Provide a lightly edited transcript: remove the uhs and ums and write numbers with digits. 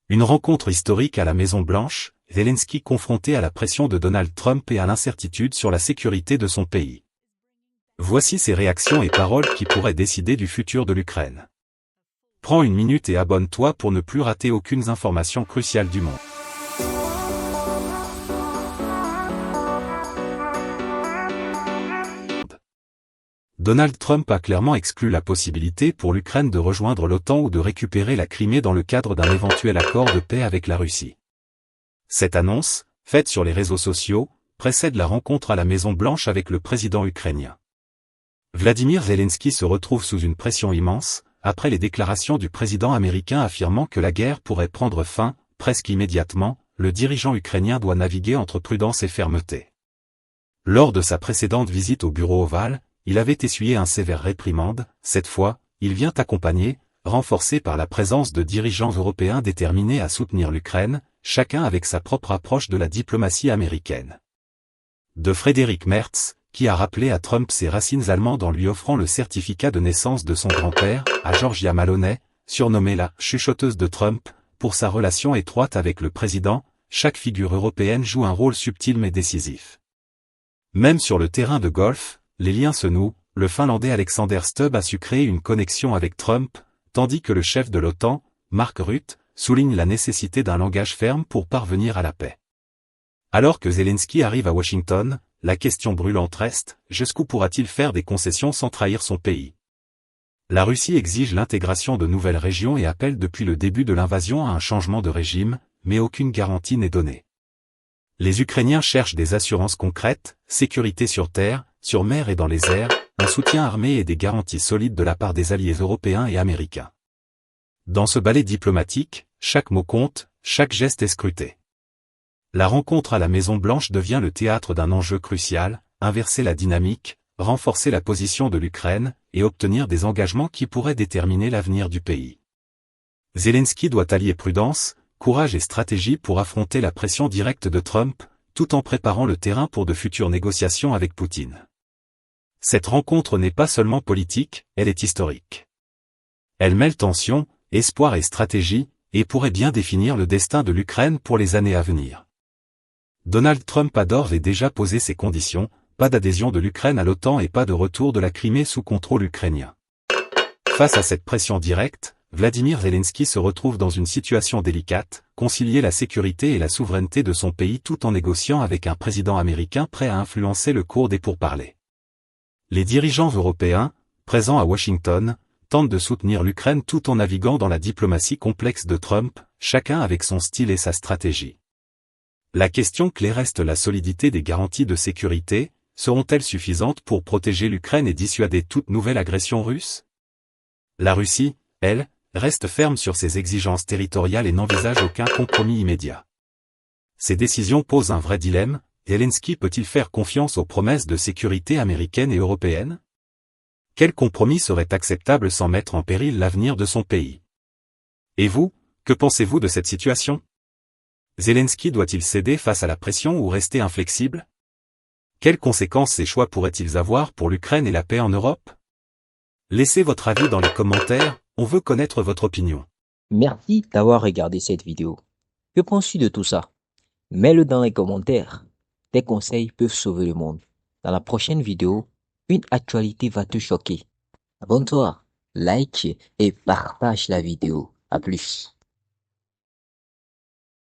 Une rencontre historique à la Maison-Blanche, Zelensky confronté à la pression de Donald Trump et à l'incertitude sur la sécurité de son pays. Voici ses réactions et paroles qui pourraient décider du futur de l'Ukraine. Prends une minute et abonne-toi pour ne plus rater aucune information cruciale du monde. Donald Trump a clairement exclu la possibilité pour l'Ukraine de rejoindre l'OTAN ou de récupérer la Crimée dans le cadre d'un éventuel accord de paix avec la Russie. Cette annonce, faite sur les réseaux sociaux, précède la rencontre à la Maison-Blanche avec le président ukrainien. Vladimir Zelensky se retrouve sous une pression immense, après les déclarations du président américain affirmant que la guerre pourrait prendre fin, presque immédiatement. Le dirigeant ukrainien doit naviguer entre prudence et fermeté. Lors de sa précédente visite au bureau ovale, il avait essuyé un sévère réprimande. Cette fois, il vient accompagné, renforcé par la présence de dirigeants européens déterminés à soutenir l'Ukraine, chacun avec sa propre approche de la diplomatie américaine. De Friedrich Merz, qui a rappelé à Trump ses racines allemandes en lui offrant le certificat de naissance de son grand-père, à Giorgia Maloney, surnommée la « chuchoteuse de Trump », pour sa relation étroite avec le président, chaque figure européenne joue un rôle subtil mais décisif. Même sur le terrain de golf, les liens se nouent. Le Finlandais Alexander Stubb a su créer une connexion avec Trump, tandis que le chef de l'OTAN, Mark Rutte, souligne la nécessité d'un langage ferme pour parvenir à la paix. Alors que Zelensky arrive à Washington, la question brûlante reste, jusqu'où pourra-t-il faire des concessions sans trahir son pays? La Russie exige l'intégration de nouvelles régions et appelle depuis le début de l'invasion à un changement de régime, mais aucune garantie n'est donnée. Les Ukrainiens cherchent des assurances concrètes, sécurité sur terre, sur mer et dans les airs, un soutien armé et des garanties solides de la part des alliés européens et américains. Dans ce ballet diplomatique, chaque mot compte, chaque geste est scruté. La rencontre à la Maison-Blanche devient le théâtre d'un enjeu crucial, inverser la dynamique, renforcer la position de l'Ukraine, et obtenir des engagements qui pourraient déterminer l'avenir du pays. Zelensky doit allier prudence, courage et stratégie pour affronter la pression directe de Trump, tout en préparant le terrain pour de futures négociations avec Poutine. Cette rencontre n'est pas seulement politique, elle est historique. Elle mêle tension, espoir et stratégie, et pourrait bien définir le destin de l'Ukraine pour les années à venir. Donald Trump a d'ores et déjà posé ses conditions, pas d'adhésion de l'Ukraine à l'OTAN et pas de retour de la Crimée sous contrôle ukrainien. Face à cette pression directe, Vladimir Zelensky se retrouve dans une situation délicate, concilier la sécurité et la souveraineté de son pays tout en négociant avec un président américain prêt à influencer le cours des pourparlers. Les dirigeants européens, présents à Washington, tentent de soutenir l'Ukraine tout en naviguant dans la diplomatie complexe de Trump, chacun avec son style et sa stratégie. La question clé reste la solidité des garanties de sécurité. Seront-elles suffisantes pour protéger l'Ukraine et dissuader toute nouvelle agression russe? La Russie, elle, reste ferme sur ses exigences territoriales et n'envisage aucun compromis immédiat. Ces décisions posent un vrai dilemme. Zelensky peut-il faire confiance aux promesses de sécurité américaines et européennes? Quel compromis serait acceptable sans mettre en péril l'avenir de son pays? Et vous, que pensez-vous de cette situation? Zelensky doit-il céder face à la pression ou rester inflexible? Quelles conséquences ces choix pourraient-ils avoir pour l'Ukraine et la paix en Europe? Laissez votre avis dans les commentaires, on veut connaître votre opinion. Merci d'avoir regardé cette vidéo. Que penses-tu de tout ça? Mets-le dans les commentaires. Tes conseils peuvent sauver le monde. Dans la prochaine vidéo, une actualité va te choquer. Abonne-toi, like et partage la vidéo. À plus.